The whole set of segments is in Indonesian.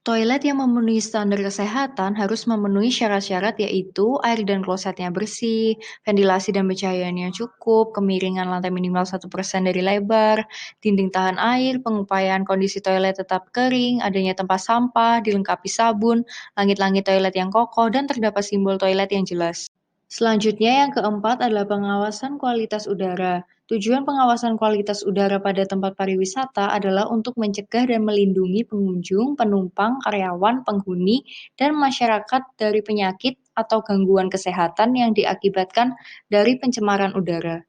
Toilet yang memenuhi standar kesehatan harus memenuhi syarat-syarat yaitu air dan klosetnya bersih, ventilasi dan pencahayaannya yang cukup, kemiringan lantai minimal 1% dari lebar, dinding tahan air, pengupayaan kondisi toilet tetap kering, adanya tempat sampah, dilengkapi sabun, langit-langit toilet yang kokoh, dan terdapat simbol toilet yang jelas. Selanjutnya yang keempat adalah pengawasan kualitas udara. Tujuan pengawasan kualitas udara pada tempat pariwisata adalah untuk mencegah dan melindungi pengunjung, penumpang, karyawan, penghuni, dan masyarakat dari penyakit atau gangguan kesehatan yang diakibatkan dari pencemaran udara.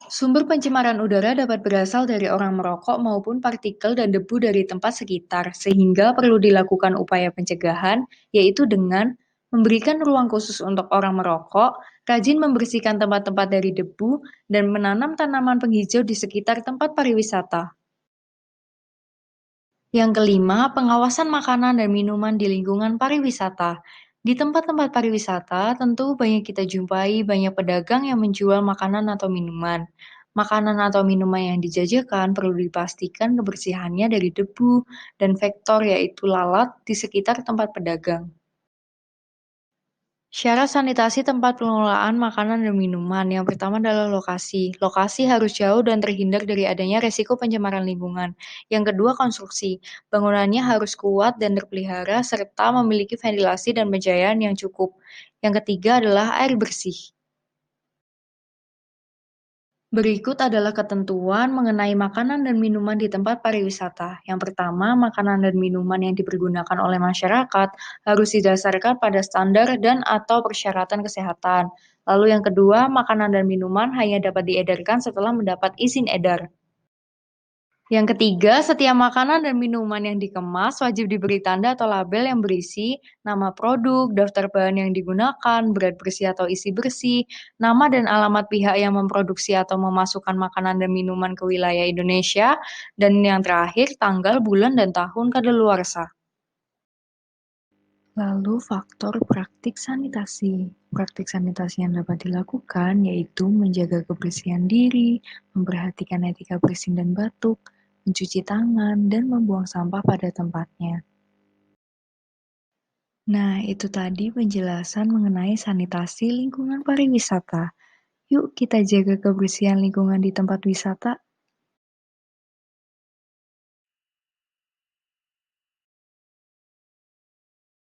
Sumber pencemaran udara dapat berasal dari orang merokok maupun partikel dan debu dari tempat sekitar, sehingga perlu dilakukan upaya pencegahan, yaitu dengan memberikan ruang khusus untuk orang merokok, rajin membersihkan tempat-tempat dari debu, dan menanam tanaman penghijau di sekitar tempat pariwisata. Yang kelima, pengawasan makanan dan minuman di lingkungan pariwisata. Di tempat-tempat pariwisata, tentu banyak kita jumpai banyak pedagang yang menjual makanan atau minuman. Makanan atau minuman yang dijajakan perlu dipastikan kebersihannya dari debu dan vektor yaitu lalat di sekitar tempat pedagang. Syarat sanitasi tempat pengelolaan makanan dan minuman. Yang pertama adalah lokasi. Lokasi harus jauh dan terhindar dari adanya resiko pencemaran lingkungan. Yang kedua, konstruksi. Bangunannya harus kuat dan terpelihara serta memiliki ventilasi dan pencahayaan yang cukup. Yang ketiga adalah air bersih. Berikut adalah ketentuan mengenai makanan dan minuman di tempat pariwisata. Yang pertama, makanan dan minuman yang dipergunakan oleh masyarakat harus didasarkan pada standar dan atau persyaratan kesehatan. Lalu yang kedua, makanan dan minuman hanya dapat diedarkan setelah mendapat izin edar. Yang ketiga, setiap makanan dan minuman yang dikemas wajib diberi tanda atau label yang berisi nama produk, daftar bahan yang digunakan, berat bersih atau isi bersih, nama dan alamat pihak yang memproduksi atau memasukkan makanan dan minuman ke wilayah Indonesia, dan yang terakhir, tanggal, bulan, dan tahun kadaluarsa. Lalu faktor praktik sanitasi. Praktik sanitasi yang dapat dilakukan yaitu menjaga kebersihan diri, memperhatikan etika bersin dan batuk, mencuci tangan, dan membuang sampah pada tempatnya. Nah, itu tadi penjelasan mengenai sanitasi lingkungan pariwisata. Yuk kita jaga kebersihan lingkungan di tempat wisata.